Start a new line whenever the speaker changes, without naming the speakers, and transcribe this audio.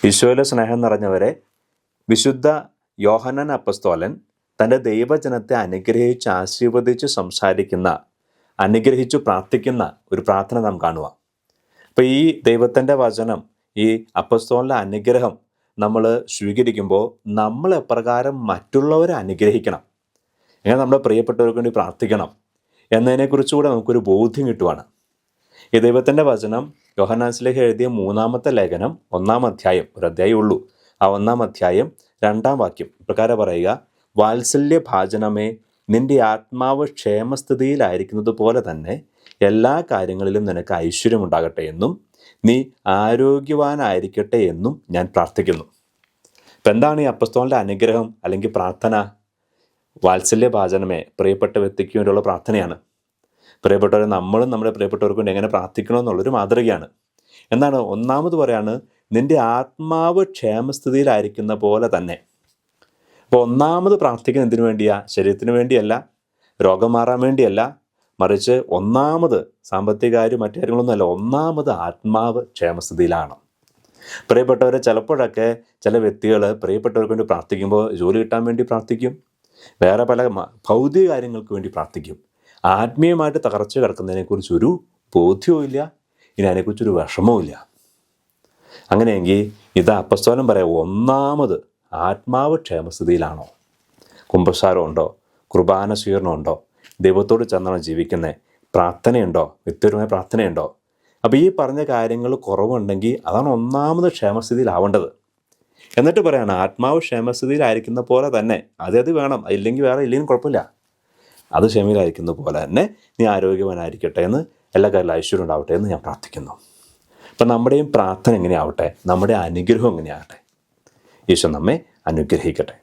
ഈശോയിലെ സ്നേഹം നിറഞ്ഞവരെ, വിശുദ്ധ യോഹന്നാൻ അപ്പസ്തോലൻ തൻ്റെ ദൈവജനത്തെ അനുഗ്രഹിച്ച് ആശീർവദിച്ച് സംസാരിക്കുന്ന, അനുഗ്രഹിച്ചു പ്രാർത്ഥിക്കുന്ന ഒരു പ്രാർത്ഥന നാം കാണുക. അപ്പോൾ ഈ ദൈവത്തിൻ്റെ വചനം, ഈ അപ്പസ്തോലിൻ്റെ അനുഗ്രഹം നമ്മൾ സ്വീകരിക്കുമ്പോൾ നമ്മൾ എപ്രകാരം മറ്റുള്ളവരെ അനുഗ്രഹിക്കണം, എങ്ങനെ നമ്മുടെ പ്രിയപ്പെട്ടവർക്ക് വേണ്ടി പ്രാർത്ഥിക്കണം എന്നതിനെക്കുറിച്ചുകൂടെ നമുക്കൊരു ബോധ്യം കിട്ടുവാണ്. ഈ ദൈവത്തിൻ്റെ വചനം യോഹന്നാൻ ശ്ലീഹ എഴുതിയ 3-ാമത്തെ ലേഖനം 1-ാം അധ്യായം, ഒരു അധ്യായം ഉള്ളൂ, ആ 1-ാം അധ്യായം 2-ാം വാക്യം പ്രകാരം പറയുക: വാത്സല്യ ഭാജനമേ, നിന്റെ ആത്മാവ് ക്ഷേമസ്ഥിതിയിലായിരിക്കുന്നത് പോലെ തന്നെ എല്ലാ കാര്യങ്ങളിലും നിനക്ക് ഐശ്വര്യമുണ്ടാകട്ടെ എന്നും നീ ആരോഗ്യവാനായിരിക്കട്ടെ എന്നും ഞാൻ പ്രാർത്ഥിക്കുന്നു. ഇപ്പം എന്താണ് ഈ അപ്പസ്തോലിൻ്റെ അനുഗ്രഹം അല്ലെങ്കിൽ പ്രാർത്ഥന? വാത്സല്യ ഭാജനമേ, പ്രിയപ്പെട്ട വ്യക്തിക്ക് വേണ്ടിയുള്ള പ്രാർത്ഥനയാണ്. പ്രിയപ്പെട്ടവരെ, നമ്മളും നമ്മുടെ പ്രിയപ്പെട്ടവർക്ക് വേണ്ടി എങ്ങനെ പ്രാർത്ഥിക്കണമെന്നുള്ളൊരു മാതൃകയാണ്. എന്താണ് ഒന്നാമത് പറയാണ്? നിന്റെ ആത്മാവ് ക്ഷേമസ്ഥിതിയിലായിരിക്കുന്ന പോലെ തന്നെ. അപ്പോൾ ഒന്നാമത് പ്രാർത്ഥിക്കുന്ന എന്തിനു വേണ്ടിയാ? ശരീരത്തിന് വേണ്ടിയല്ല, രോഗം മാറാൻ വേണ്ടിയല്ല, മറിച്ച് ഒന്നാമത് സാമ്പത്തിക കാര്യം മറ്റു കാര്യങ്ങളൊന്നുമല്ല, ഒന്നാമത് ആത്മാവ് ക്ഷേമസ്ഥിതിയിലാണ്. പ്രിയപ്പെട്ടവരെ, ചിലപ്പോഴൊക്കെ ചില വ്യക്തികൾ പ്രിയപ്പെട്ടവർക്ക് വേണ്ടി പ്രാർത്ഥിക്കുമ്പോൾ ജോലി കിട്ടാൻ വേണ്ടി പ്രാർത്ഥിക്കും, വേറെ പല ഭൗതിക കാര്യങ്ങൾക്ക് വേണ്ടി പ്രാർത്ഥിക്കും. ആത്മീയമായിട്ട് തകർച്ച കിടക്കുന്നതിനെക്കുറിച്ചൊരു ബോധ്യവും ഇല്ല, ഇനി അതിനെക്കുറിച്ചൊരു വിഷമവും ഇല്ല. അങ്ങനെയെങ്കിൽ ഇത് അപ്പസ്തോലൻ പറയാം, ഒന്നാമത് ആത്മാവ് ക്ഷേമസ്ഥിതിയിലാണോ? കുമ്പസാരം ഉണ്ടോ? കുർബാന സ്വീകരണം ഉണ്ടോ? ദൈവത്തോട് ചേർന്നാണ് ജീവിക്കുന്നത്? പ്രാർത്ഥനയുണ്ടോ? വ്യക്തിപരമായ പ്രാർത്ഥനയുണ്ടോ? അപ്പോൾ ഈ പറഞ്ഞ കാര്യങ്ങൾ കുറവുണ്ടെങ്കിൽ അതാണ് ഒന്നാമത് ക്ഷേമസ്ഥിതിയിലാവേണ്ടത്. എന്നിട്ട് പറയാണ്, ആത്മാവ് ക്ഷേമസ്ഥിതിയിലായിരിക്കുന്ന പോലെ തന്നെ, അത് വേണം, ഇല്ലെങ്കിൽ വേറെ ഇല്ലെങ്കിൽ കുഴപ്പമില്ല, അത് ക്ഷമയിലായിരിക്കുന്ന പോലെ തന്നെ നീ ആരോഗ്യവാനായിരിക്കട്ടെ എന്ന്, എല്ലാ കാര്യത്തിലും ഐശ്വര്യം ഉണ്ടാവട്ടെ എന്ന് ഞാൻ പ്രാർത്ഥിക്കുന്നു. അപ്പം നമ്മുടെയും പ്രാർത്ഥന എങ്ങനെയാവട്ടെ, നമ്മുടെ അനുഗ്രഹം എങ്ങനെയാകട്ടെ. ഈശോ നമ്മെ അനുഗ്രഹിക്കട്ടെ.